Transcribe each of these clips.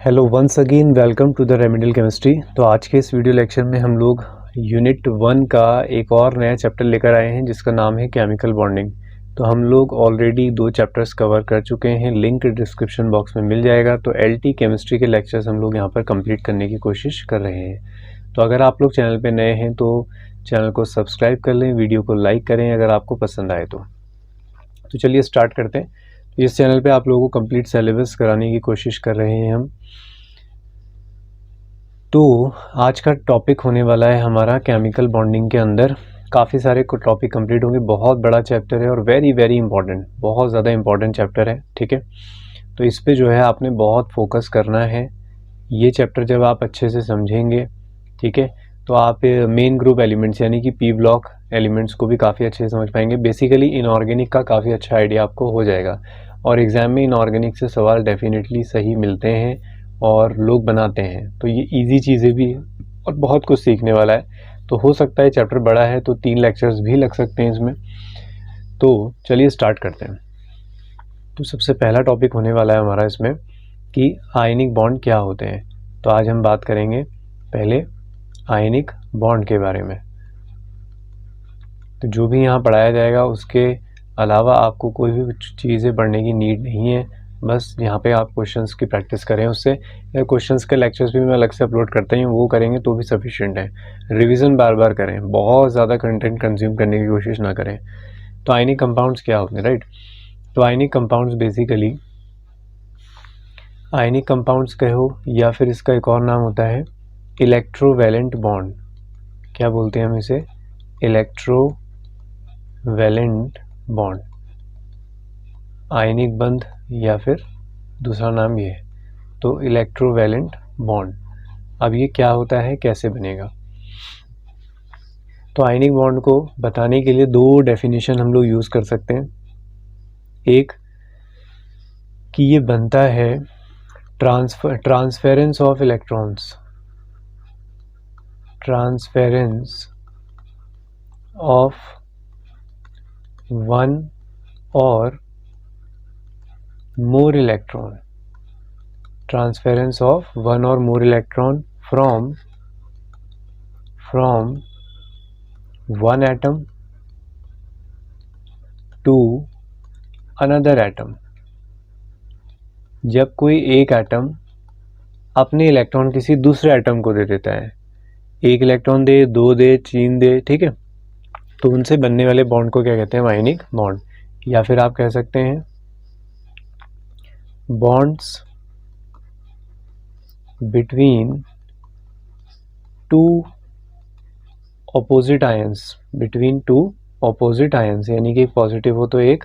Hello once again welcome to the remedial chemistry. तो आज के इस वीडियो लेक्चर में हम लोग यूनिट 1 का एक और नया चैप्टर लेकर आए हैं जिसका नाम है केमिकल बॉन्डिंग। तो हम लोग ऑलरेडी 2 चैप्टर्स कवर कर चुके हैं, लिंक डिस्क्रिप्शन बॉक्स में मिल जाएगा। तो एलटी केमिस्ट्री के लेक्चर्स हम लोग यहाँ पर कंप्लीट करने की कोशिश कर रहे हैं। तो अगर आप लोग चैनल पर नए हैं तो चैनल को सब्सक्राइब कर लें, वीडियो को लाइक करें अगर आपको पसंद आए तो चलिए स्टार्ट करते हैं। इस चैनल पे आप लोगों को कंप्लीट सिलेबस कराने की कोशिश कर रहे हैं हम। तो आज का टॉपिक होने वाला है हमारा केमिकल बॉन्डिंग के अंदर काफ़ी सारे टॉपिक कंप्लीट होंगे। बहुत बड़ा चैप्टर है और वेरी वेरी इंपॉर्टेंट, बहुत ज़्यादा इंपॉर्टेंट चैप्टर है, ठीक है। तो इस पे जो है आपने बहुत फोकस करना है। ये चैप्टर जब आप अच्छे से समझेंगे, ठीक है, तो आप मेन ग्रुप एलिमेंट्स यानी कि पी ब्लॉक एलिमेंट्स को भी काफ़ी अच्छे से समझ पाएंगे। बेसिकली इनऑर्गेनिक का काफ़ी अच्छा आइडिया आपको हो जाएगा और एग्ज़ाम में इनऑर्गेनिक से सवाल डेफिनेटली सही मिलते हैं और लोग बनाते हैं। तो ये इजी चीज़ें भी और बहुत कुछ सीखने वाला है। तो हो सकता है चैप्टर बड़ा है तो 3 लेक्चर्स भी लग सकते हैं इसमें। तो चलिए स्टार्ट करते हैं। तो सबसे पहला टॉपिक होने वाला है हमारा इसमें कि आयनिक बॉन्ड क्या होते हैं। तो आज हम बात करेंगे पहले आयनिक बॉन्ड के बारे में। तो जो भी यहाँ पढ़ाया जाएगा उसके अलावा आपको कोई भी चीज़ें पढ़ने की नीड नहीं है। बस यहाँ पे आप क्वेश्चंस की प्रैक्टिस करें उससे, या क्वेश्चंस के लेक्चर्स भी मैं अलग से अपलोड करता हूँ, वो करेंगे तो भी सफिशिएंट है। रिवीजन बार बार करें, बहुत ज़्यादा कंटेंट कंज्यूम करने की कोशिश ना करें। तो आयनिक कंपाउंड्स क्या होते हैं, राइट। तो ionic compounds basically ionic compounds कहो या फिर इसका एक और नाम होता है इलेक्ट्रोवैलेंट बॉन्ड। क्या बोलते हैं हम इसे? इलेक्ट्रोवैलेंट बॉन्ड, आयनिक बंध, या फिर दूसरा नाम ये है। तो इलेक्ट्रोवैलेंट बॉन्ड। अब ये क्या होता है, कैसे बनेगा? तो आयनिक बॉन्ड को बताने के लिए 2 डेफिनेशन हम लोग यूज़ कर सकते हैं। एक कि ये बनता है transference of electrons, transference of 1 और more electron, transference of 1 or more electron from one atom to another atom। जब कोई एक एटम अपने इलेक्ट्रॉन किसी दूसरे एटम को दे देता है, 1 इलेक्ट्रॉन दे, 2 दे, 3 दे, ठीक है, तो उनसे बनने वाले बॉन्ड को क्या कहते हैं? Ionic bond. या फिर आप कह सकते हैं bonds between 2 opposite ions, between 2 opposite ions, यानी कि एक पॉजिटिव हो तो एक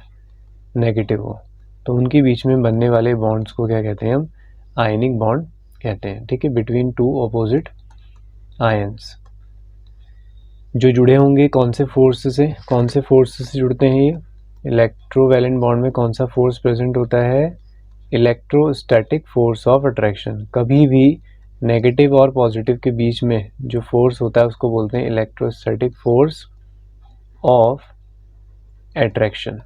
नेगेटिव हो, तो उनके बीच में बनने वाले बॉन्ड्स को क्या कहते हैं? हम आयनिक बॉन्ड कहते हैं, ठीक है। बिटवीन 2 ऑपोजिट आयंस जो जुड़े होंगे कौन से फोर्स से जुड़ते हैं? ये इलेक्ट्रोवैलेंट बॉन्ड में कौन सा फोर्स प्रेजेंट होता है? Electrostatic force of attraction. कभी भी नेगेटिव और पॉजिटिव के बीच में जो फोर्स होता है उसको बोलते हैं इलेक्ट्रोस्टैटिक फोर्स ऑफ अट्रैक्शन,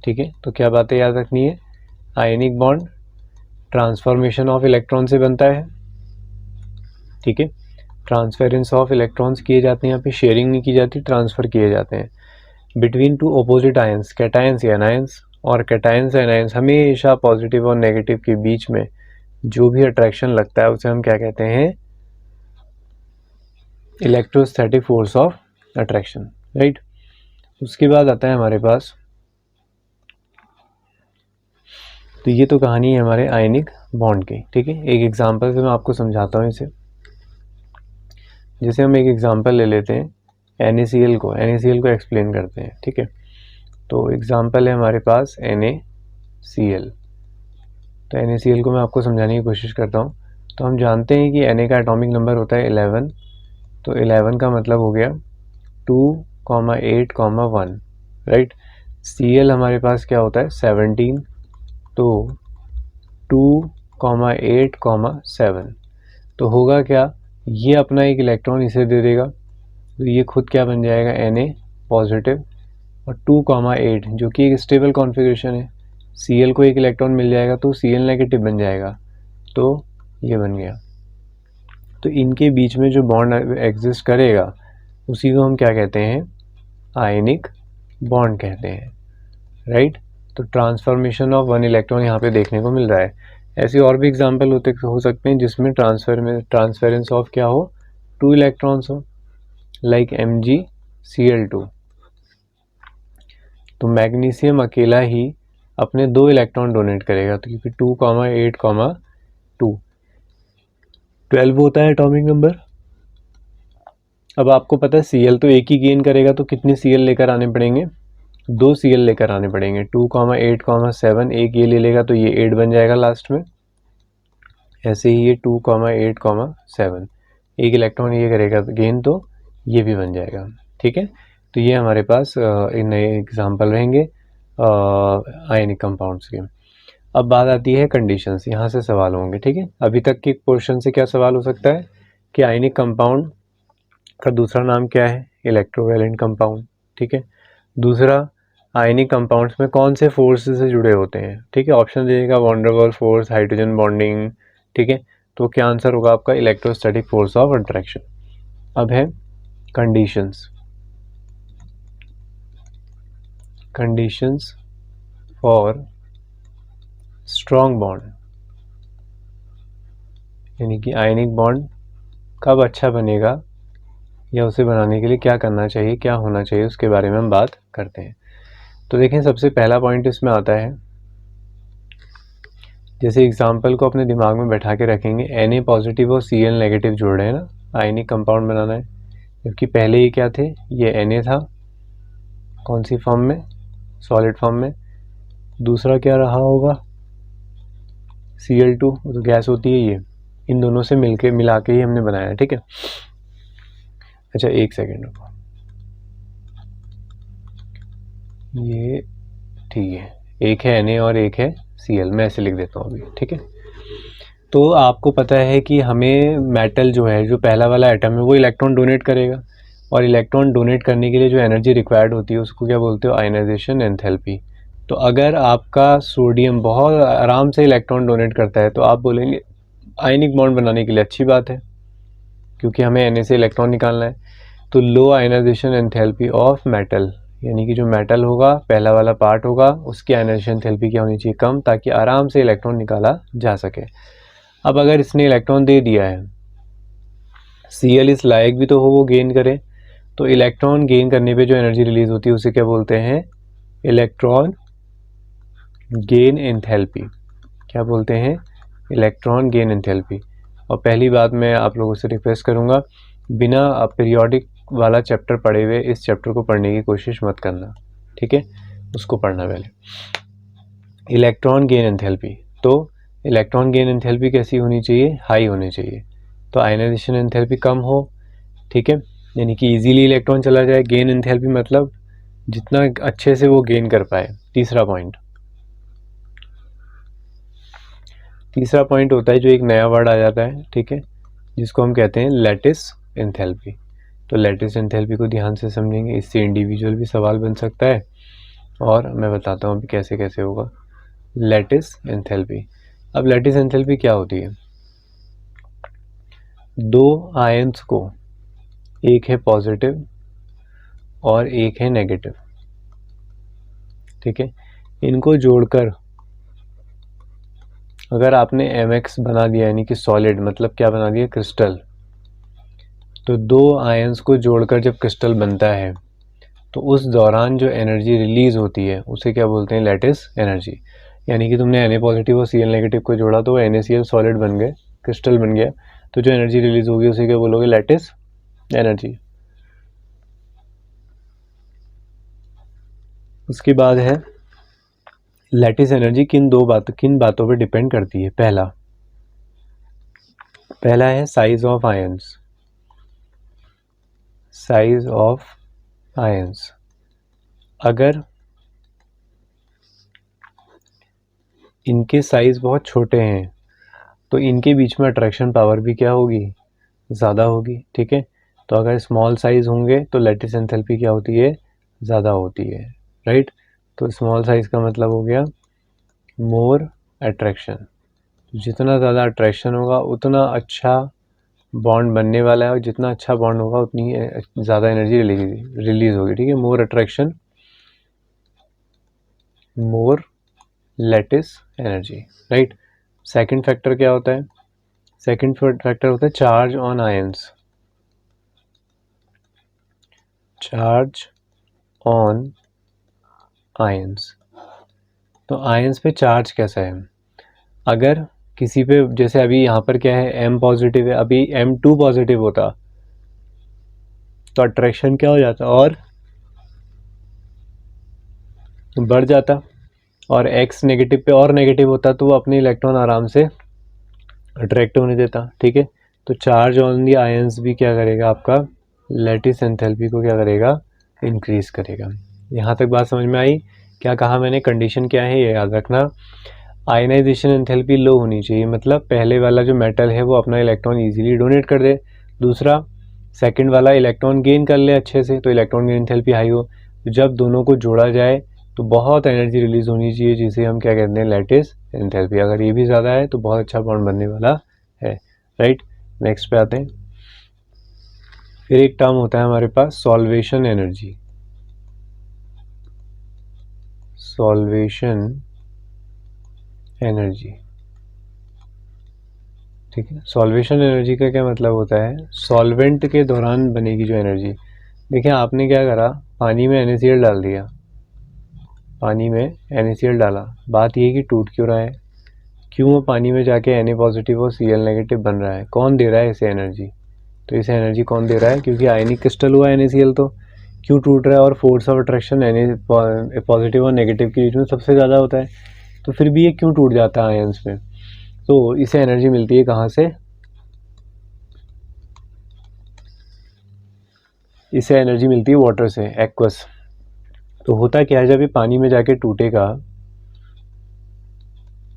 ठीक है। तो क्या बातें याद रखनी है? Ionic bond transformation of electron से बनता है, ठीक है। ट्रांसफेरेंस ऑफ इलेक्ट्रॉन्स किए जाते हैं, यहाँ पे शेयरिंग नहीं की जाती, ट्रांसफर किए जाते हैं। बिटवीन 2 ऑपोजिट आयंस, कैटायंस या एनायंस, और कैटायंस एनायंस हमेशा पॉजिटिव और नेगेटिव के बीच में जो भी अट्रैक्शन लगता है उसे हम क्या कहते हैं? Electrostatic force of attraction, right. उसके बाद आता है हमारे पास, तो ये तो कहानी है हमारे आयनिक बॉन्ड की, ठीक है। एक एग्जांपल से मैं आपको समझाता हूँ इसे। जैसे हम एक एग्जांपल ले लेते हैं NaCl को एक्सप्लेन करते हैं, ठीक है। तो एग्जांपल है हमारे पास NaCl। तो NaCl को मैं आपको समझाने की कोशिश करता हूँ। तो हम जानते हैं कि Na का एटॉमिक नंबर होता है 11। तो 11 का मतलब हो गया 2, 8, 1, राइट। Cl हमारे पास क्या होता है? 17। तो 2, 8, 7। तो होगा क्या? ये अपना एक इलेक्ट्रॉन इसे दे देगा, तो ये खुद क्या बन जाएगा? Na पॉजिटिव, और 2, 8 जो कि एक स्टेबल कॉन्फ़िगरेशन है। Cl को एक इलेक्ट्रॉन मिल जाएगा तो Cl नेगेटिव बन जाएगा, तो ये बन गया। तो इनके बीच में जो बॉन्ड एग्जिस्ट करेगा उसी को हम क्या कहते हैं, आयनिक बॉन्ड कहते हैं, राइट। तो ट्रांसफॉर्मेशन ऑफ वन इलेक्ट्रॉन यहाँ पे देखने को मिल रहा है। ऐसे और भी एग्जांपल हो सकते हैं जिसमें ट्रांसफरेंस ऑफ क्या हो, 2 इलेक्ट्रॉन्स हो, लाइक MgCl2। तो मैग्नीशियम अकेला ही अपने 2 इलेक्ट्रॉन डोनेट करेगा, तो क्योंकि 2, 8, 2 12 होता है एटॉमिक नंबर। अब आपको पता है Cl तो एक ही गेन करेगा, तो कितने Cl लेकर आने पड़ेंगे, 2 Cl लेकर आने पड़ेंगे। 2, 8, 7 एक ये ले लेगा तो ये 8 बन जाएगा लास्ट में। ऐसे ही ये 2, 8, 7 एक इलेक्ट्रॉन ये करेगा गेन, तो ये भी बन जाएगा, ठीक है। तो ये हमारे पास नए एग्जाम्पल रहेंगे आयनिक कंपाउंड्स के। अब बात आती है कंडीशंस, यहाँ से सवाल होंगे, ठीक है। अभी तक के पोर्शन से क्या सवाल हो सकता है कि आयनिक कंपाउंड का दूसरा नाम क्या है, इलेक्ट्रोवैलेंट कंपाउंड, ठीक है। दूसरा, आयनिक कंपाउंड्स में कौन से फोर्स से जुड़े होते हैं, ठीक है। ऑप्शन देगा van der Waals force, hydrogen bonding, ठीक है। तो क्या आंसर होगा आपका, इलेक्ट्रोस्टैटिक फोर्स ऑफ अट्रैक्शन। अब है कंडीशंस फॉर स्ट्रॉन्ग बॉन्ड, यानी कि आयनिक बॉन्ड कब अच्छा बनेगा या उसे बनाने के लिए क्या करना चाहिए, क्या होना चाहिए, उसके बारे में हम बात करते हैं। तो देखें, सबसे पहला पॉइंट इसमें आता है, जैसे एग्जाम्पल को अपने दिमाग में बैठा के रखेंगे, Na पॉजिटिव और Cl नेगेटिव जोड़ रहे हैं ना, आयनिक कंपाउंड बनाना है। जबकि पहले ये क्या थे, ये Na था, कौन सी फॉर्म में, सॉलिड फॉर्म में। दूसरा क्या रहा होगा, Cl2, तो गैस होती है ये। इन दोनों से मिला के ही हमने बनाया है, ठीक है। अच्छा एक सेकेंड रुको, ये ठीक है, एक है Na और एक है Cl, मैं ऐसे लिख देता हूँ अभी, ठीक है। तो आपको पता है कि हमें मेटल जो है, जो पहला वाला एटम है, वो इलेक्ट्रॉन डोनेट करेगा, और इलेक्ट्रॉन डोनेट करने के लिए जो एनर्जी रिक्वायर्ड होती है उसको क्या बोलते हो, आयनाइजेशन एंथैल्पी। तो अगर आपका सोडियम बहुत आराम से इलेक्ट्रॉन डोनेट करता है तो आप बोलेंगे आयनिक बॉन्ड बनाने के लिए अच्छी बात है, क्योंकि हमें Na से इलेक्ट्रॉन निकालना है। तो लो आयनाइजेशन एंथैल्पी ऑफ मेटल, यानी कि जो मेटल होगा, पहला वाला पार्ट होगा, उसकी आयनाइजेशन एंथैल्पी क्या होनी चाहिए, कम, ताकि आराम से इलेक्ट्रॉन निकाला जा सके। अब अगर इसने इलेक्ट्रॉन दे दिया है, Cl इस लायक भी तो हो वो गेन करे, तो इलेक्ट्रॉन गेन करने पे जो एनर्जी रिलीज होती है उसे क्या बोलते हैं, इलेक्ट्रॉन गेन एंथैल्पी। क्या बोलते हैं, इलेक्ट्रॉन गेन एंथैल्पी। और पहली बात मैं आप लोगों से रिक्वेस्ट करूंगा, बिना पीरियोडिक वाला चैप्टर पढ़े हुए इस चैप्टर को पढ़ने की कोशिश मत करना, ठीक है, उसको पढ़ना पहले। इलेक्ट्रॉन गेन एंथैल्पी, तो इलेक्ट्रॉन गेन एंथैल्पी कैसी होनी चाहिए, हाई होनी चाहिए। तो आयनाइजेशन एंथैल्पी कम हो, ठीक है, यानी कि इजीली इलेक्ट्रॉन चला जाए। गेन एंथैल्पी मतलब जितना अच्छे से वो गेन कर पाए। तीसरा पॉइंट होता है जो एक नया वर्ड आ जाता है, ठीक है, जिसको हम कहते हैं लैटिस एंथैल्पी। तो लैटिस एंथैल्पी को ध्यान से समझेंगे, इससे इंडिविजुअल भी सवाल बन सकता है, और मैं बताता हूँ अभी कैसे कैसे होगा। लैटिस एंथैल्पी, अब लैटिस एंथैल्पी क्या होती है, दो आयंस को, एक है पॉजिटिव और एक है नेगेटिव, ठीक है, इनको जोड़कर अगर आपने Mx बना दिया, यानी कि सॉलिड, मतलब क्या बना दिया, क्रिस्टल, तो दो आयंस को जोड़कर जब क्रिस्टल बनता है तो उस दौरान जो एनर्जी रिलीज होती है उसे क्या बोलते हैं, लैटिस एनर्जी। यानी कि तुमने Na पॉजिटिव और Cl नेगेटिव को जोड़ा तो NaCl सॉलिड बन गए, क्रिस्टल बन गया, तो जो एनर्जी रिलीज होगी उसे क्या बोलोगे, लैटिस एनर्जी। उसके बाद है लैटिस एनर्जी किन बातों पे डिपेंड करती है। पहला है साइज ऑफ आयंस। अगर इनके साइज बहुत छोटे हैं तो इनके बीच में अट्रैक्शन पावर भी क्या होगी, ज़्यादा होगी, ठीक है। तो अगर स्मॉल साइज होंगे तो लैटिस एंथैल्पी क्या होती है, ज़्यादा होती है, राइट। तो स्मॉल साइज का मतलब हो गया मोर अट्रैक्शन, जितना ज़्यादा अट्रैक्शन होगा उतना अच्छा बॉन्ड बनने वाला है, और जितना अच्छा बॉन्ड होगा उतनी ज़्यादा एनर्जी रिलीज होगी, ठीक है। More attraction more lattice energy, right. Second factor क्या होता है? सेकंड फैक्टर होता है charge on ions. Charge on ions, तो आयंस पे चार्ज कैसा है? अगर किसी पे, जैसे अभी यहाँ पर क्या है, M पॉजिटिव है, अभी M2 पॉजिटिव होता तो अट्रैक्शन क्या हो जाता और बढ़ जाता, और X नेगेटिव पे और नेगेटिव होता तो वो अपने इलेक्ट्रॉन आराम से अट्रैक्ट होने देता, ठीक है। तो चार्ज ऑन दी आयंस भी क्या करेगा, आपका लैटिस एंथैल्पी को क्या करेगा, इंक्रीज करेगा। यहाँ तक बात समझ में आई? क्या कहा मैंने, कंडीशन क्या है ये याद रखना। आयनाइजेशन एंथैल्पी लो होनी चाहिए, मतलब पहले वाला जो मेटल है वो अपना इलेक्ट्रॉन इजीली डोनेट कर दे, दूसरा सेकंड वाला इलेक्ट्रॉन गेन कर ले अच्छे से, तो इलेक्ट्रॉन गेन एंथैल्पी हाई हो। तो जब दोनों को जोड़ा जाए तो बहुत एनर्जी रिलीज होनी चाहिए, जिसे हम क्या कहते हैं, लैटिस एंथैल्पी। अगर ये भी ज़्यादा है तो बहुत अच्छा बॉन्ड बनने वाला है, राइट। नेक्स्ट पे आते हैं। फिर एक टर्म होता है हमारे पास सॉल्वेशन एनर्जी। सॉल्वेशन एनर्जी, ठीक है। सॉल्वेशन एनर्जी का क्या मतलब होता है? सॉल्वेंट के दौरान बनेगी जो एनर्जी। देखिए आपने क्या करा, पानी में NaCl डाल दिया, पानी में NaCl डाला, बात ये है कि टूट क्यों रहा है? क्यों वो पानी में जाके Na पॉजिटिव और Cl नेगेटिव बन रहा है? कौन दे रहा है इसे एनर्जी? तो इसे एनर्जी कौन दे रहा है? क्योंकि आयनिक क्रिस्टल हुआ NaCl, तो क्यों टूट रहा है? और force of attraction Na positive और नेगेटिव के बीच में सबसे ज़्यादा होता है, तो फिर भी ये क्यों टूट जाता है आयंस में? तो इसे एनर्जी मिलती है कहाँ से? इसे एनर्जी मिलती है वाटर से, एक्वस। तो होता क्या है, जब ये पानी में जाके टूटेगा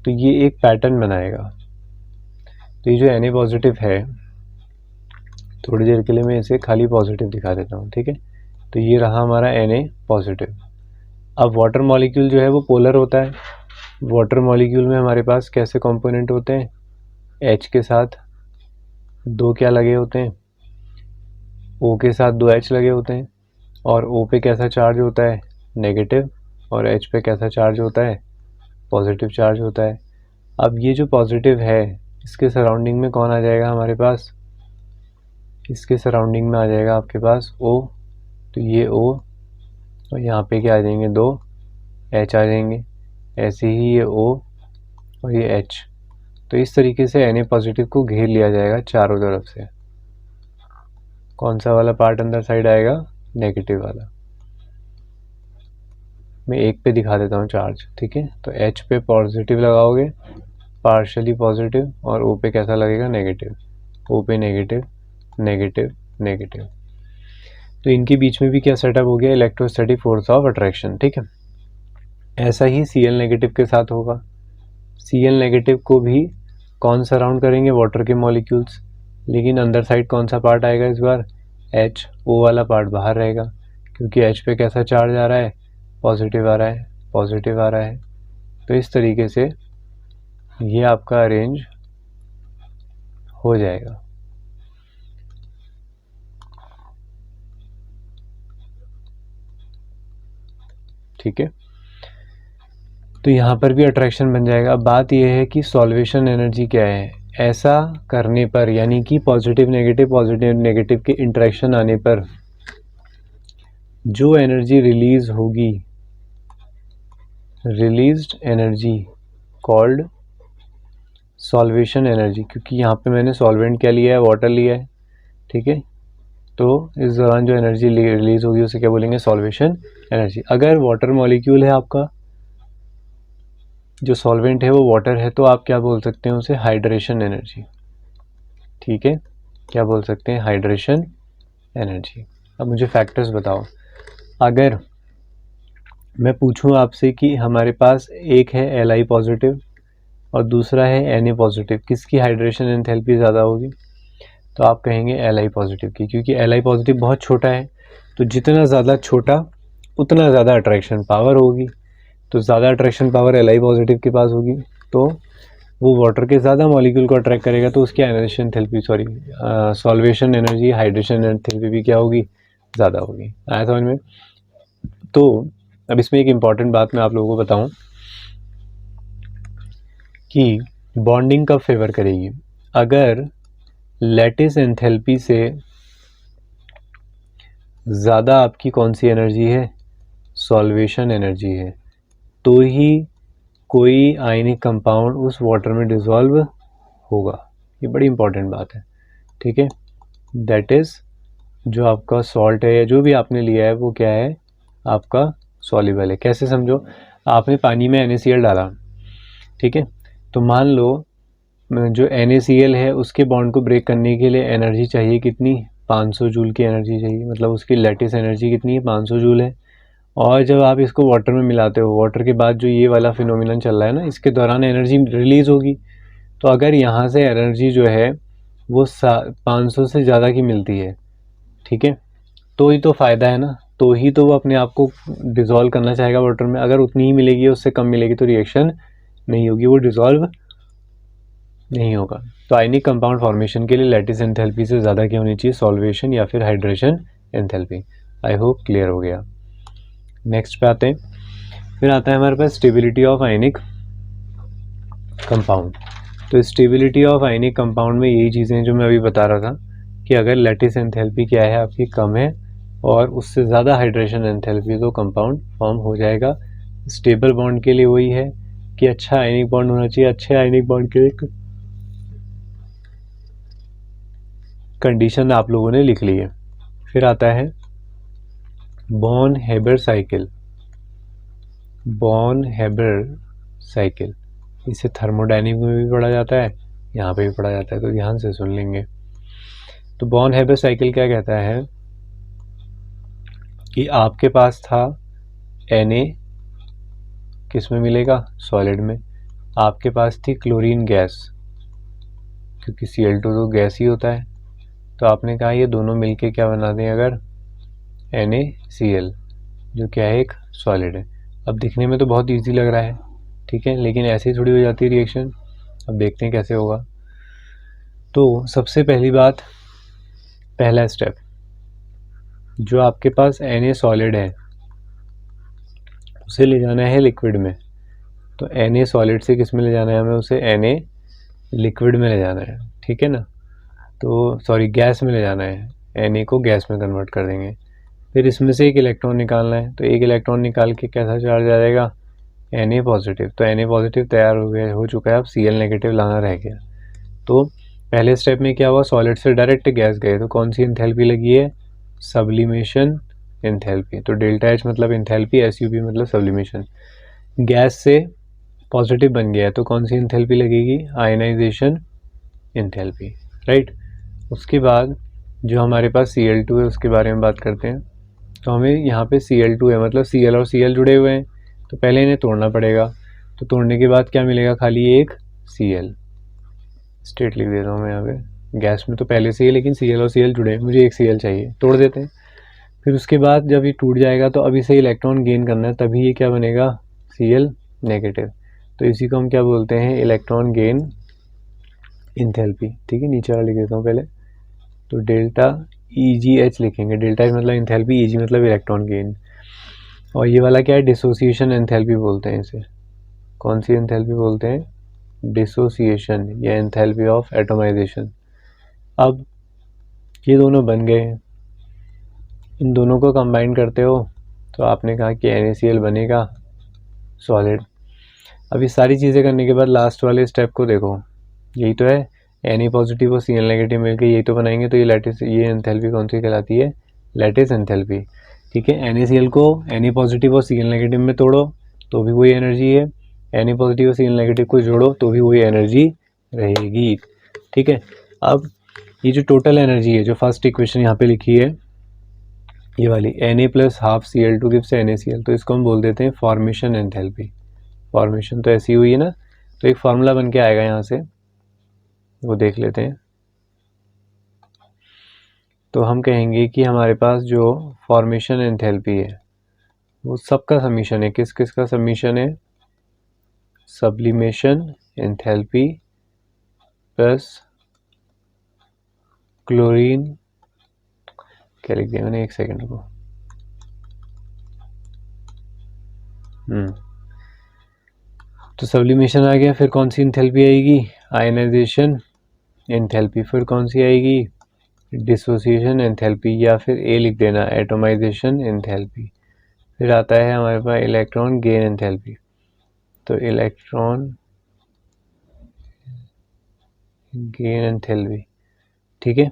तो ये एक पैटर्न बनाएगा। तो ये जो Na पॉजिटिव है, थोड़ी देर के लिए मैं इसे खाली पॉजिटिव दिखा देता हूँ, ठीक है। तो ये रहा हमारा Na पॉजिटिव। अब वाटर मॉलिक्यूल जो है वो पोलर होता है। वाटर मॉलिक्यूल में हमारे पास कैसे कंपोनेंट होते हैं? H के साथ दो क्या लगे होते हैं, O के साथ दो H लगे होते हैं, और O पे कैसा चार्ज होता है, नेगेटिव, और H पे कैसा चार्ज होता है, पॉजिटिव चार्ज होता है। अब ये जो पॉजिटिव है, इसके सराउंडिंग में कौन आ जाएगा हमारे पास? इसके सराउंडिंग में आ जाएगा आपके पास O, तो ये O, और यहाँ पे क्या आ जाएंगे, दो H आ जाएंगे, ऐसे ही ये O और ये H। तो इस तरीके से Na पॉजिटिव को घेर लिया जाएगा चारों तरफ से। कौन सा वाला पार्ट अंदर साइड आएगा? नेगेटिव वाला। मैं एक पे दिखा देता हूँ चार्ज, ठीक है। तो H पे पॉजिटिव लगाओगे, पार्शली पॉजिटिव, और O पे कैसा लगेगा, नेगेटिव। O पे नेगेटिव, नेगेटिव, नेगेटिव। तो इनके बीच में भी क्या सेटअप हो गया, इलेक्ट्रोस्टैटिक फोर्स ऑफ अट्रैक्शन, ठीक है। ऐसा ही Cl नेगेटिव के साथ होगा। Cl नेगेटिव को भी कौन सराउंड करेंगे, वाटर के मॉलिक्यूल्स, लेकिन अंदर साइड कौन सा पार्ट आएगा इस बार, H, O वाला पार्ट बाहर रहेगा, क्योंकि H पे कैसा चार्ज आ रहा है, पॉजिटिव आ रहा है, पॉजिटिव आ रहा है। तो इस तरीके से ये आपका अरेंज हो जाएगा, ठीक है। तो यहाँ पर भी अट्रैक्शन बन जाएगा। अब बात यह है कि सॉल्वेशन एनर्जी क्या है। ऐसा करने पर, यानी कि पॉजिटिव नेगेटिव के इंटरेक्शन आने पर जो एनर्जी रिलीज होगी, released energy called solvation energy, क्योंकि यहाँ पे मैंने सॉल्वेंट क्या लिया है, वाटर लिया है, ठीक है। तो इस दौरान जो एनर्जी रिलीज होगी उसे क्या बोलेंगे, सॉल्वेशन एनर्जी। अगर वाटर मॉलिक्यूल है आपका, जो सॉल्वेंट है वो वाटर है, तो आप क्या बोल सकते हैं उसे, हाइड्रेशन एनर्जी, ठीक है। क्या बोल सकते हैं, हाइड्रेशन एनर्जी। अब मुझे फैक्टर्स बताओ। अगर मैं पूछूं आपसे कि हमारे पास एक है Li पॉजिटिव और दूसरा है Na पॉजिटिव, किसकी हाइड्रेशन एंथैल्पी ज़्यादा होगी? तो आप कहेंगे Li पॉजिटिव की, क्योंकि Li पॉजिटिव बहुत छोटा है, तो जितना ज़्यादा छोटा उतना ज़्यादा अट्रैक्शन पावर होगी, तो ज़्यादा अट्रैक्शन पावर Li पॉजिटिव के पास होगी, तो वो वाटर के ज़्यादा मॉलिक्यूल को अट्रैक्ट करेगा तो उसकी ionisation enthalpy solvation energy, hydration enthalpy भी क्या होगी, ज़्यादा होगी। आया समझ में? तो अब इसमें एक इम्पॉर्टेंट बात मैं आप लोगों को बताऊं कि बॉन्डिंग कब फेवर करेगी। अगर लैटिस एंथैल्पी से ज़्यादा आपकी कौन सी एनर्जी है, सॉल्वेशन एनर्जी है, तो ही कोई आयनिक कंपाउंड उस वाटर में डिसॉल्व होगा। ये बड़ी इंपॉर्टेंट बात है, ठीक है। दैट इज़ जो आपका सॉल्ट है या जो भी आपने लिया है वो क्या है, आपका सॉल्युबल है। कैसे समझो, आपने पानी में NaCl डाला, ठीक है, तो मान लो जो NaCl है उसके बॉन्ड को ब्रेक करने के लिए एनर्जी चाहिए कितनी, 500 जूल की एनर्जी चाहिए, मतलब उसकी लैटिस एनर्जी कितनी है, 500 जूल है। और जब आप इसको वाटर में मिलाते हो, वाटर के बाद जो ये वाला फिनोमिनन चल रहा है ना, इसके दौरान एनर्जी रिलीज़ होगी। तो अगर यहाँ से एनर्जी जो है वो 500 से ज़्यादा की मिलती है, ठीक है, तो ही तो फ़ायदा है ना, तो ही तो वो अपने आप को डिज़ोल्व करना चाहेगा वाटर में। अगर उतनी ही मिलेगी, उससे कम मिलेगी तो रिएक्शन नहीं होगी, वो डिज़ोल्व नहीं होगा। तो आयनिक कंपाउंड फॉर्मेशन के लिए लैटिस एंथैल्पी से ज़्यादा क्या होनी चाहिए, सॉल्वेशन या फिर hydration enthalpy. I hope clear हो गया। नेक्स्ट पे आते हैं, फिर आता है हमारे पास स्टेबिलिटी ऑफ आयनिक कंपाउंड। तो स्टेबिलिटी ऑफ आयनिक कंपाउंड में यही चीज़ें जो मैं अभी बता रहा था कि अगर लैटिस एंथैल्पी क्या है आपकी, कम है और उससे ज़्यादा हाइड्रेशन एंथैल्पी, तो कंपाउंड फॉर्म हो जाएगा। स्टेबल बॉन्ड के लिए वही है कि अच्छा आयनिक बॉन्ड होना चाहिए। अच्छे आयनिक बॉन्ड के लिए कंडीशन आप लोगों ने लिख ली है। फिर आता है Born Haber cycle. Born Haber cycle, इसे थर्मोडायनेमिक में भी पढ़ा जाता है, यहाँ पे भी पढ़ा जाता है, तो ध्यान से सुन लेंगे। तो बॉर्न हेबर साइकिल क्या कहता है कि आपके पास था Na, किस में मिलेगा, सॉलिड में। आपके पास थी क्लोरीन गैस, क्योंकि Cl2 तो गैस ही होता है, तो आपने कहा ये दोनों मिलके क्या बना दें, अगर NaCl, जो क्या है एक सॉलिड है। अब दिखने में तो बहुत इजी लग रहा है, ठीक है, लेकिन ऐसे ही थोड़ी हो जाती है रिएक्शन। अब देखते हैं कैसे होगा। तो सबसे पहली बात, पहला स्टेप, जो आपके पास Na सॉलिड है उसे ले जाना है लिक्विड में। तो Na सॉलिड से किस में ले जाना है हमें, उसे Na लिक्विड में ले जाना है, ठीक है ना। तो सॉरी, गैस में ले जाना है, Na को गैस में कन्वर्ट कर देंगे। फिर इसमें से एक इलेक्ट्रॉन निकालना है, तो एक इलेक्ट्रॉन निकाल के कैसा चार्ज आ जाएगा, Na पॉजिटिव। तो Na पॉजिटिव तैयार हो चुका है, अब Cl नेगेटिव लाना रह गया। तो पहले स्टेप में क्या हुआ, सॉलिड से डायरेक्ट गैस गए, तो कौन सी एंथैल्पी लगी है, सब्लिमेशन एंथैल्पी। तो डेल्टा H मतलब एंथैल्पी, SUB मतलब सब्लिमेशन। गैस से पॉजिटिव बन गया है तो कौन सी एंथैल्पी लगेगी, आयनाइजेशन एंथैल्पी, राइट। उसके बाद जो हमारे पास Cl2 है उसके बारे में बात करते हैं। तो हमें यहाँ पे Cl2 है, मतलब Cl और Cl जुड़े हुए हैं, तो पहले इन्हें तोड़ना पड़ेगा। तो तोड़ने के बाद क्या मिलेगा, खाली एक Cl। स्टेट लिख देता हूँ मैं यहाँ पे, गैस में तो पहले से ही लेकिन Cl और Cl जुड़े हैं, मुझे एक Cl चाहिए, तोड़ देते हैं। फिर उसके बाद जब ये टूट जाएगा तो अब इसे इलेक्ट्रॉन गेन करना है, तभी ये क्या बनेगा, Cl नेगेटिव। तो इसी को हम क्या बोलते हैं, इलेक्ट्रॉन गेन एंथैल्पी, ठीक है। नीचे वाला लिख देता हूँ पहले, तो डेल्टा EGH लिखेंगे, डेल्टा H मतलब एंथैल्पी, EG मतलब इलेक्ट्रॉन गेन। और ये वाला क्या है, डिसोसिएशन एंथैल्पी बोलते हैं इसे। कौन सी एंथैल्पी बोलते हैं, डिसोसिएशन या एंथैल्पी ऑफ एटोमाइजेशन। अब ये दोनों बन गए, इन दोनों को कंबाइन करते हो तो आपने कहा कि NaCl बनेगा सॉलिड। अब ये सारी चीज़ें करने के बाद लास्ट वाले स्टेप को देखो, यही तो है, Na पॉजिटिव और Cl नेगेटिव मिलकर यही तो बनाएंगे। तो ये लैटिस, ये एंथैल्पी कौन सी कहलाती है, लैटिस एंथैल्पी, ठीक है। NaCl को Na पॉजिटिव और Cl नेगेटिव में तोड़ो तो भी वही एनर्जी है, Na पॉजिटिव और Cl नेगेटिव को जोड़ो तो भी वही एनर्जी रहेगी, ठीक है। अब ये जो टोटल एनर्जी है, जो फर्स्ट इक्वेशन यहाँ पे लिखी है ये वाली, Na plus half Cl2 gives NaCl, तो इसको हम बोल देते हैं फॉर्मेशन एंथैल्पी। फॉर्मेशन तो ऐसी हुई है ना, तो एक फार्मूला बन के आएगा यहाँ से, वो देख लेते हैं। तो हम कहेंगे कि हमारे पास जो फॉर्मेशन एंथैल्पी है वो सबका समीशन है, किस किस का समीशन है, सब्लिमेशन एंथैल्पी प्लस क्लोरीन, क्या लिख दिया मैंने, एक सेकेंड को, तो सब्लिमेशन आ गया। फिर कौन सी एंथैल्पी आएगी, आयनाइजेशन एंथैल्पी। फिर कौन सी आएगी, डिसोसिएशन एंथैल्पी, या फिर ए लिख देना, एटोमाइजेशन एंथैल्पी। फिर आता है हमारे पास इलेक्ट्रॉन गेन एंथैल्पी। तो इलेक्ट्रॉन गेन एंथैल्पी, ठीक है।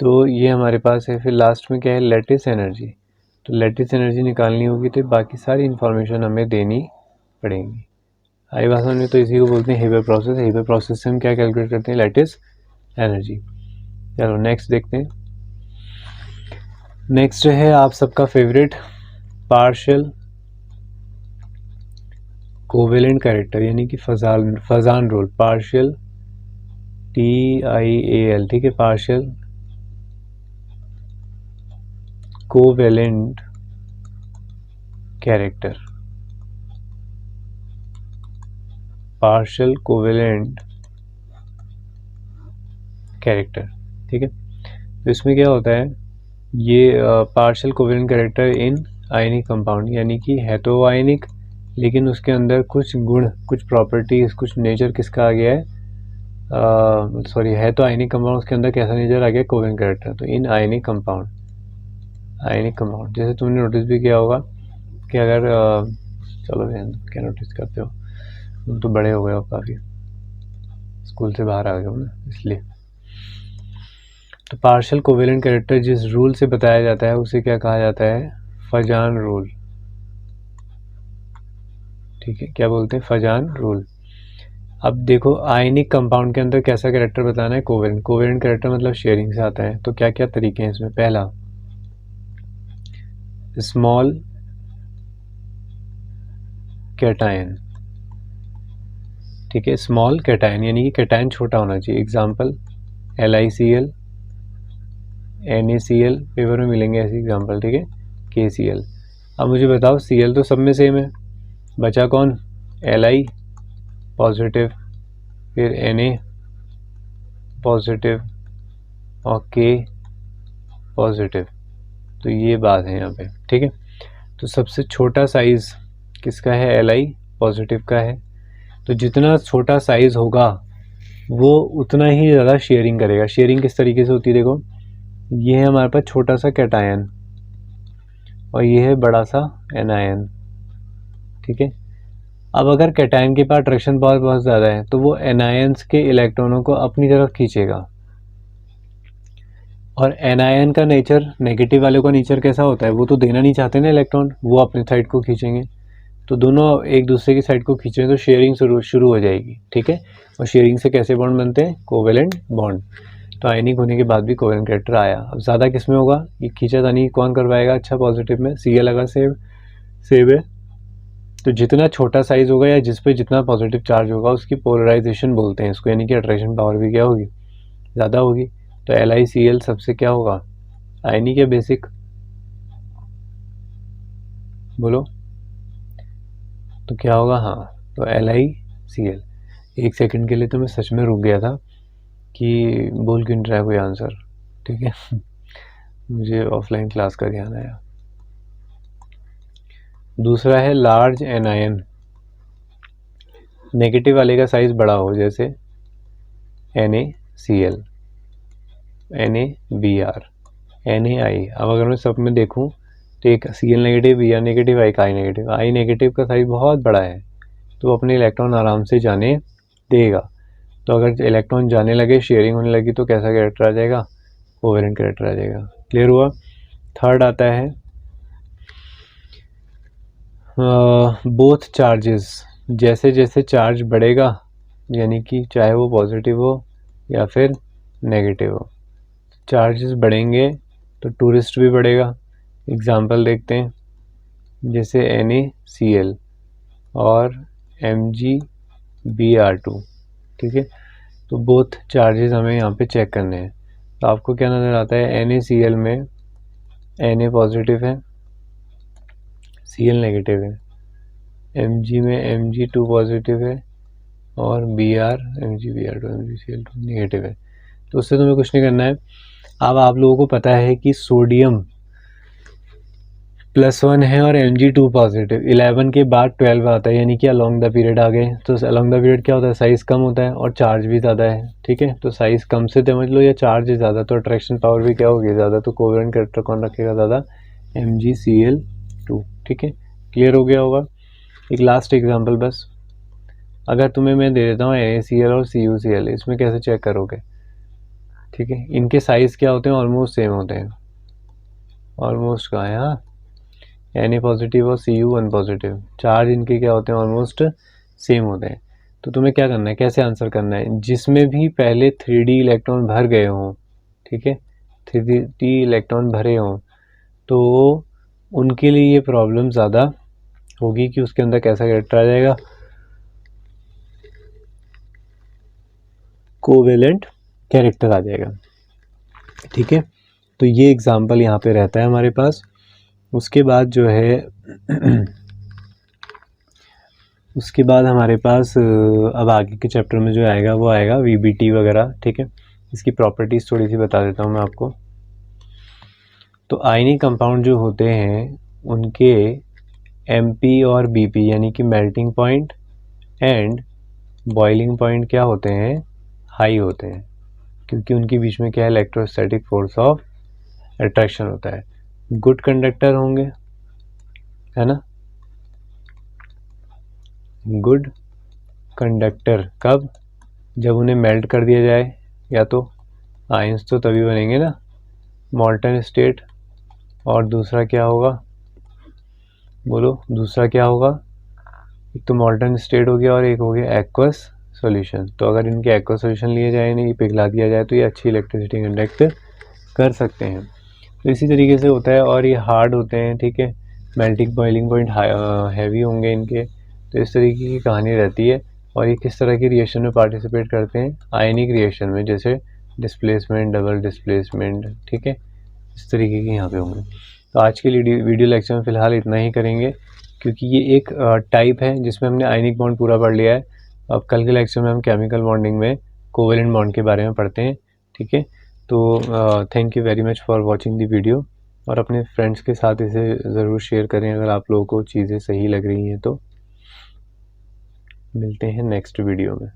तो ये हमारे पास है। फिर लास्ट में क्या है, लैटिस एनर्जी। तो लैटिस एनर्जी निकालनी होगी तो बाकी सारी इन्फॉर्मेशन हमें देनी पड़ेगी। आई भाषा में तो इसी को बोलते हैं हेबर प्रोसेस। हेबर प्रोसेस से हम क्या कैलकुलेट करते हैं, लैटिस एनर्जी। चलो नेक्स्ट देखते हैं। नेक्स्ट है आप सबका फेवरेट, पार्शियल कोवेलेंट कैरेक्टर, यानी कि फजान रोल, पार्शियल TIAL, ठीक है, partial covalent character, partial covalent character, ठीक है। तो इसमें क्या होता है, ये partial covalent character in ionic compound, यानी कि है तो आयनिक लेकिन उसके अंदर कुछ गुण, कुछ प्रॉपर्टीज, कुछ नेचर किसका आ गया है, सॉरी, है तो आयनिक कंपाउंड, उसके अंदर कैसा नेचर आ गया, कोवेलेंट कैरेक्टर। तो इन आयनिक कंपाउंड, आयनिक कंपाउंड, जैसे तुमने नोटिस भी किया होगा कि अगर चलो क्या नोटिस करते हो, तुम तो बड़े हो गए हो काफ़ी, स्कूल से बाहर आ गए हो ना, इसलिए। तो पार्शियल कोवेलेंट कैरेक्टर जिस रूल से बताया जाता है उसे क्या कहा जाता है, फजान रूल, ठीक है। क्या बोलते हैं, फजान रूल। अब देखो आयनिक कंपाउंड के अंदर कैसा कैरेक्टर बताना है, कोवेलेंट। कोवेलेंट कैरेक्टर मतलब शेयरिंग से आता है। तो क्या क्या तरीके हैं इसमें, पहला स्मॉल कैटायन, ठीक है, स्मॉल कैटायन यानी कि कैटायन छोटा होना चाहिए। एग्जांपल LiCl, NaCl, पेपर में मिलेंगे ऐसे एग्जांपल, ठीक है, KCl। अब मुझे बताओ Cl तो सब में सेम है, बचा कौन, Li पॉजिटिव, फिर Na पॉजिटिव और K पॉजिटिव। तो ये बात है यहाँ पे, ठीक है। तो सबसे छोटा साइज किसका है, Li पॉजिटिव का है। तो जितना छोटा साइज होगा वो उतना ही ज़्यादा शेयरिंग करेगा। शेयरिंग किस तरीके से होती है, देखो ये है हमारे पास छोटा सा कैटायन और ये है बड़ा सा एनायन, ठीक है। अब अगर कैटायन के पास अट्रैक्शन पावर बहुत ज़्यादा है तो वो एनायंस के इलेक्ट्रॉनों को अपनी तरफ खींचेगा। और एनायन का नेचर, नेगेटिव वाले का नेचर कैसा होता है, वो तो देना नहीं चाहते ना इलेक्ट्रॉन, वो अपने साइड को खींचेंगे। तो दोनों एक दूसरे की साइड को खींचेंगे तो शेयरिंग शुरू हो जाएगी, ठीक है। और शेयरिंग से कैसे बॉन्ड बनते हैं, कोवेलेंट बॉन्ड। तो आयनिक होने के बाद भी कोवेलेंट कैरेक्टर आया। अब ज़्यादा किस में होगा, ये खींचातानी कौन करवाएगा, अच्छा पॉजिटिव में, Cl अगर सेव है तो जितना छोटा साइज होगा या जिस पे जितना पॉजिटिव चार्ज होगा उसकी पोलराइजेशन बोलते हैं इसको, यानी कि अट्रैक्शन पावर भी क्या होगी, ज़्यादा होगी। तो LiCl सबसे क्या होगा, आयनिक या बेसिक, बोलो तो क्या होगा, हाँ तो LiCl। एक सेकंड के लिए तो मैं सच में रुक गया था कि बोल क्यों नहीं रहा है कोई आंसर, ठीक है। मुझे ऑफलाइन क्लास का ध्यान आया। दूसरा है लार्ज एनायन, नेगेटिव वाले का साइज बड़ा हो, जैसे NaCl, NaBr, NaI। अब अगर मैं सब में देखूं तो एक Cl नेगेटिव, Br नेगेटिव, एक I नेगेटिव। I नेगेटिव का साइज बहुत बड़ा है तो अपने इलेक्ट्रॉन आराम से जाने देगा। तो अगर इलेक्ट्रॉन जाने लगे, शेयरिंग होने लगी तो कैसा कैरेक्टर आ जाएगा, कोवेलेंट कैरेक्टर आ जाएगा। क्लियर हुआ। थर्ड आता है बोथ चार्जेस, जैसे जैसे चार्ज बढ़ेगा, यानी कि चाहे वो पॉजिटिव हो या फिर नेगेटिव हो, चार्जेस बढ़ेंगे तो टूरिस्ट भी बढ़ेगा। एग्जांपल देखते हैं, जैसे NaCl और MgBr2, ठीक है। तो बोथ चार्जेस हमें यहाँ पे चेक करने हैं। तो आपको क्या नज़र आता है, NaCl में Na पॉजिटिव है, Cl नेगेटिव है, Mg में Mg2 पॉजिटिव है, और MgBr2 MgCl2 नेगेटिव है, तो उससे तुम्हें कुछ नहीं करना है। अब आप लोगों को पता है कि सोडियम +1 है और Mg2 पॉजिटिव, 11 के बाद 12 आता है, यानी कि अलॉन्ग द पीरियड आ गए। तो अलॉन्ग द पीरियड क्या होता है, साइज़ कम होता है और चार्ज भी ज़्यादा है, ठीक है। तो साइज़ कम से समझ लो या चार्ज ज़्यादा, तो अट्रैक्शन पावर भी क्या होगी, ज़्यादा। तो कोवेलेंट कैरेक्टर कौन रखेगा ज़्यादा, MgCl2, ठीक है। क्लियर हो गया होगा। एक लास्ट एग्जाम्पल बस, अगर तुम्हें मैं दे देता हूँ NaCl और CuCl, इसमें कैसे चेक करोगे, ठीक है। इनके साइज़ क्या होते हैं, ऑलमोस्ट सेम होते हैं। ऑलमोस्ट कहाँ है, हाँ, Na पॉजिटिव और Cu1 पॉजिटिव, चार्ज इनके क्या होते हैं, ऑलमोस्ट सेम होते हैं। तो तुम्हें क्या करना है, कैसे आंसर करना है, जिसमें भी पहले 3D इलेक्ट्रॉन भर गए हों, ठीक है, 3D इलेक्ट्रॉन भरे हों, तो उनके लिए ये प्रॉब्लम ज़्यादा होगी कि उसके अंदर कैसा कैरेक्टर आ जाएगा, कोवेलेंट कैरेक्टर आ जाएगा, ठीक है। तो ये एग्जाम्पल यहाँ पे रहता है हमारे पास। उसके बाद जो है उसके बाद हमारे पास अब आगे के चैप्टर में जो आएगा वो आएगा VBT वगैरह, ठीक है। इसकी प्रॉपर्टीज़ थोड़ी सी बता देता हूँ मैं आपको। तो आयनिक कंपाउंड जो होते हैं उनके MP और BP यानी कि melting point and boiling point क्या होते हैं, हाई होते हैं, क्योंकि उनके बीच में क्या है, इलेक्ट्रोस्टैटिक फोर्स ऑफ अट्रैक्शन होता है। गुड कंडक्टर होंगे, है ना, गुड कंडक्टर कब, जब उन्हें मेल्ट कर दिया जाए, या तो आयंस तो तभी बनेंगे ना, मॉल्टन स्टेट, और दूसरा क्या होगा, बोलो दूसरा क्या होगा, एक तो मॉल्टन स्टेट हो गया और एक हो गया एक्वस सॉल्यूशन। तो अगर इनके एक्वस सॉल्यूशन लिए जाए, इन्हें पिघला दिया जाए, तो ये अच्छी इलेक्ट्रिसिटी कंडक्ट कर सकते हैं। तो इसी तरीके से होता है, और ये हार्ड होते हैं, ठीक है, मेल्टिंग बॉइलिंग पॉइंट हैवी होंगे इनके। तो इस तरीके की कहानी रहती है। और ये किस तरह की रिएक्शन में पार्टिसिपेट करते हैं, आयनिक रिएक्शन में, जैसे डिस्प्लेसमेंट, डबल डिस्प्लेसमेंट, ठीक है, इस तरीके के यहाँ पे होंगे। तो आज के लिए वीडियो लेक्चर में फ़िलहाल इतना ही करेंगे, क्योंकि ये एक टाइप है जिसमें हमने आयनिक बॉन्ड पूरा पढ़ लिया है। अब कल के लेक्चर में हम केमिकल बॉन्डिंग में कोवेलेंट बॉन्ड के बारे में पढ़ते हैं, ठीक है। तो thank you very much for watching the video, और अपने फ्रेंड्स के साथ इसे ज़रूर शेयर करें अगर आप लोगों को चीज़ें सही लग रही हैं तो। मिलते हैं नेक्स्ट वीडियो में।